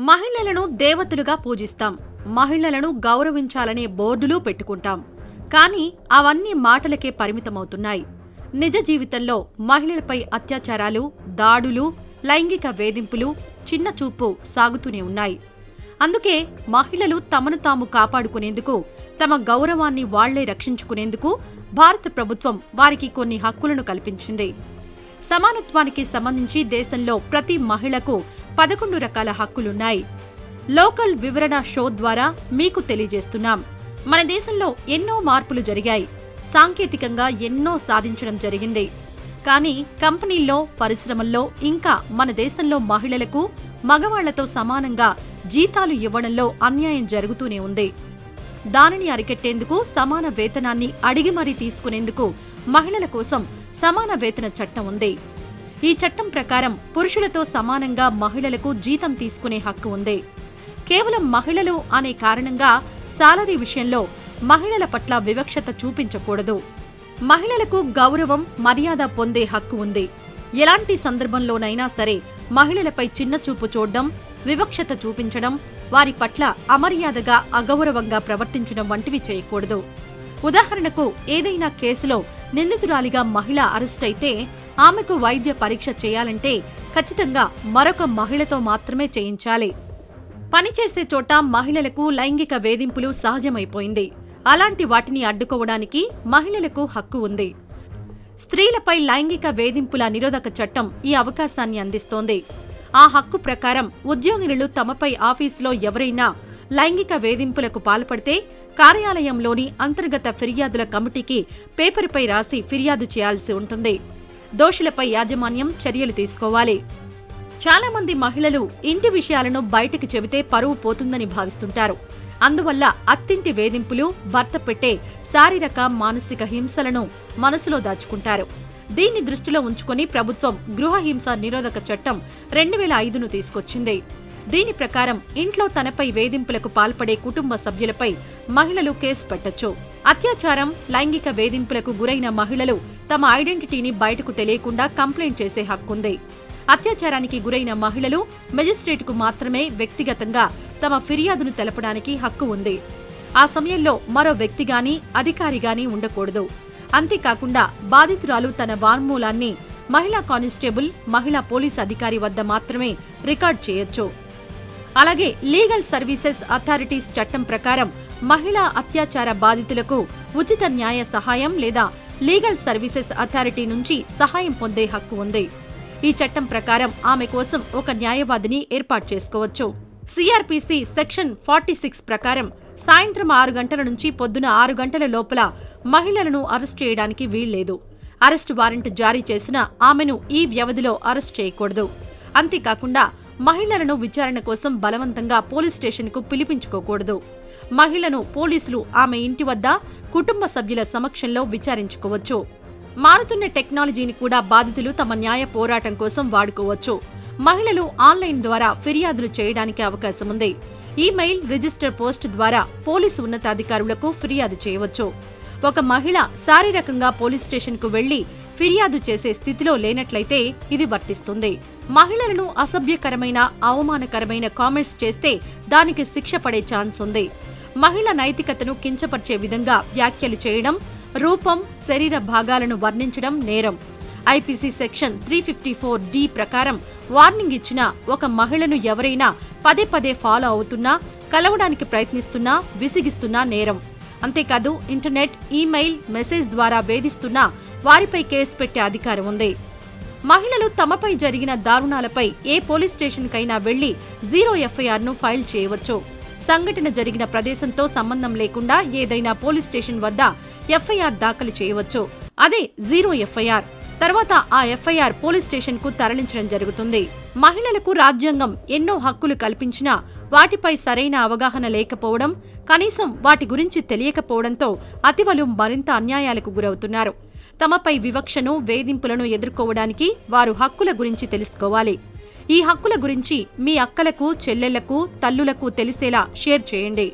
మహిళలను దేవతలుగా పూజిస్తాం. మహిళలను గౌరవించాలనే బోర్డులు పెట్టుకుంటాం. కానీ అవన్నీ మాటలకే పరిమితమవుతున్నాయి. నిజ జీవితంలో మహిళలపై అత్యాచారాలు, దాడులు, లైంగిక వేధింపులు, చిన్నచూపు సాగుతూనే ఉన్నాయి. అందుకే మహిళలు తమను తాము కాపాడుకునేందుకు, తమ గౌరవాన్ని వాళ్లే రక్షించుకునేందుకు భారత ప్రభుత్వం వారికి కొన్ని హక్కులను కల్పించింది. సమానత్వానికి సంబంధించి దేశంలో ప్రతి మహిళకు 11 రకాల హక్కులున్నాయి. లోకల్ వివరణ షో ద్వారా మీకు తెలియజేస్తున్నాం. మన దేశంలో ఎన్నో మార్పులు జరిగాయి. సాంకేతికంగా ఎన్నో సాధించడం జరిగింది. కానీ కంపెనీల్లో, పరిశ్రమల్లో, ఇంకా మన దేశంలో మహిళలకు మగవాళ్లతో సమానంగా జీతాలు ఇవ్వడంలో అన్యాయం జరుగుతూనే ఉంది. దానిని అరికెట్టేందుకు, సమాన వేతనాన్ని అడిగి మరీ తీసుకునేందుకు మహిళల కోసం సమాన వేతన చట్టం ఉంది. ఈ చట్టం ప్రకారం పురుషులతో సమానంగా మహిళలకు జీతం తీసుకునే హక్కు ఉంది. కేవలం మహిళలు అనే కారణంగా సాలరీ విషయంలో మహిళల పట్ల వివక్షత చూపించకూడదు. మహిళలకు గౌరవం, మర్యాద పొందే హక్కు ఉంది. ఎలాంటి సందర్భంలోనైనా సరే మహిళలపై చిన్నచూపు చూడడం, వివక్షత చూపించడం, వారి పట్ల అమర్యాదగా, అగౌరవంగా ప్రవర్తించడం వంటివి చేయకూడదు. ఉదాహరణకు, ఏదైనా కేసులో నిందితురాలిగా మహిళ అరెస్టైతే ఆమెకు వైద్య పరీక్ష చేయాలంటే ఖచ్చితంగా మరొక మహిళతో మాత్రమే చేయించాలి. పనిచేసే చోట మహిళలకు లైంగిక వేధింపులు సహజమైపోయింది. అలాంటి వాటిని అడ్డుకోవడానికి మహిళలకు హక్కు ఉంది. స్త్రీలపై లైంగిక వేధింపుల నిరోధక చట్టం ఈ అవకాశాన్ని అందిస్తోంది. ఆ హక్కు ప్రకారం ఉద్యోగినులు తమపై ఆఫీసులో ఎవరైనా లైంగిక వేధింపులకు పాల్పడితే కార్యాలయంలోని అంతర్గత ఫిర్యాదుల కమిటీకి పేపర్పై రాసి ఫిర్యాదు చేయాల్సి ఉంటుంది. దోషులపై యాజమాన్యం చర్యలు తీసుకోవాలి. చాలా మంది మహిళలు ఇంటి విషయాలను బయటకు చెబితే పరువు పోతుందని భావిస్తుంటారు. అందువల్ల అత్తింటి వేధింపులు, భర్త పెట్టే శారీరక, మానసిక హింసలను మనసులో దాచుకుంటారు. దీన్ని దృష్టిలో ఉంచుకుని ప్రభుత్వం గృహహింస నిరోధక చట్టం 2005ను తీసుకొచ్చింది. దీని ప్రకారం ఇంట్లో తనపై వేధింపులకు పాల్పడే కుటుంబ సభ్యులపై మహిళలు కేసు పెట్టొచ్చు. అత్యాచారం, లైంగిక వేధింపులకు గురైన మహిళలు తమ ఐడెంటిటీని బయటకు తెలియకుండా కంప్లైంట్ చేసే హక్కుంది. అత్యాచారానికి గురైన మహిళలు మెజిస్ట్రేటుకు మాత్రమే వ్యక్తిగతంగా తమ ఫిర్యాదును తెలపడానికి హక్కు ఉంది. ఆ సమయంలో మరో వ్యక్తిగాని, అధికారిగాని ఉండకూడదు. అంతేకాకుండా బాధితురాలు తన వాంగ్మూలాన్ని మహిళా కానిస్టేబుల్, మహిళా పోలీస్ అధికారి వద్ద మాత్రమే రికార్డ్ చేయొచ్చు. అలాగే లీగల్ సర్వీసెస్ అథారిటీస్ చట్టం ప్రకారం మహిళా అత్యాచార బాధితులకు ఉచిత న్యాయ సహాయం లేదా లీగల్ సర్వీసెస్ అథారిటీ నుంచి సహాయం పొందే హక్కు ఉంది. ఈ చట్టం ప్రకారం ఆమె కోసం ఒక న్యాయవాదిని ఏర్పాటు చేసుకోవచ్చు. సిఆర్పిసి సెక్షన్ 46 ప్రకారం సాయంత్రం 6 గంటల నుంచి పొద్దున 6 గంటల లోపల మహిళలను అరెస్ట్ చేయడానికి వీల్లేదు. అరెస్టు వారెంట్ జారీ చేసినా ఆమెను ఈ వ్యవధిలో అరెస్ట్ చేయకూడదు. అంతేకాకుండా మహిళలను విచారణ కోసం బలవంతంగా పోలీస్ స్టేషన్కు పిలిపించుకోకూడదు. మహిళను పోలీసులు ఆమె ఇంటి వద్ద కుటుంబ సభ్యుల సమక్షంలో విచారించుకోవచ్చు. మారుతున్న టెక్నాలజీని కూడా బాధితులు తమ న్యాయ పోరాటం కోసం వాడుకోవచ్చు. మహిళలు ఆన్లైన్ ద్వారా ఫిర్యాదులు చేయడానికి అవకాశం ఉంది. ఈమెయిల్, రిజిస్టర్ పోస్ట్ ద్వారా పోలీసు ఉన్నతాధికారులకు ఫిర్యాదు చేయవచ్చు. ఒక మహిళ శారీరకంగా పోలీస్ స్టేషన్కు వెళ్లి ఫిర్యాదు చేసే స్థితిలో లేనట్లయితే ఇది వర్తిస్తుంది. మహిళలను అసభ్యకరమైన, అవమానకరమైన కామెంట్స్ చేస్తే దానికి శిక్ష పడే ఛాన్స్ ఉంది. మహిళ నైతికతను కించపరిచే విధంగా వ్యాఖ్యలు చేయడం, రూపం, శరీర భాగాలను వర్ణించడం నేరం. ఐపీసీ సెక్షన్ 354D ప్రకారం వార్నింగ్ ఇచ్చిన ఒక మహిళను ఎవరైనా పదే పదే ఫాలో అవుతున్నా, కలవడానికి ప్రయత్నిస్తున్నా, విసిగిస్తున్నా నేరం. అంతేకాదు ఇంటర్నెట్, ఈమెయిల్, మెసేజ్ ద్వారా వేధిస్తున్నా వారిపై కేసు పెట్టే అధికారం ఉంది. మహిళలు తమపై జరిగిన దారుణాలపై ఏ పోలీస్ స్టేషన్కైనా వెళ్లి 0 ఎఫ్ఐఆర్ను ఫైల్ చేయవచ్చు. సంఘటన జరిగిన ప్రదేశంతో సంబంధం లేకుండా ఏదైనా పోలీస్ స్టేషన్ వద్ద ఎఫ్ఐఆర్ దాఖలు చేయవచ్చు. అదే 0 ఎఫ్ఐఆర్. తర్వాత ఆ ఎఫ్ఐఆర్ పోలీస్ స్టేషన్కు తరలించడం జరుగుతుంది. మహిళలకు రాజ్యాంగం ఎన్నో హక్కులు కల్పించినా వాటిపై సరైన అవగాహన లేకపోవడం, కనీసం వాటి గురించి తెలియకపోవడంతో అతివలు మరింత అన్యాయాలకు గురవుతున్నారు. తమపై వివక్షను, వేధింపులను ఎదుర్కోవడానికి వారు హక్కుల గురించి తెలుసుకోవాలి. ఈ హక్కుల గురించి మీ అక్కలకు, చెల్లెళ్లకు, తల్లులకు తెలిసేలా షేర్ చేయండి.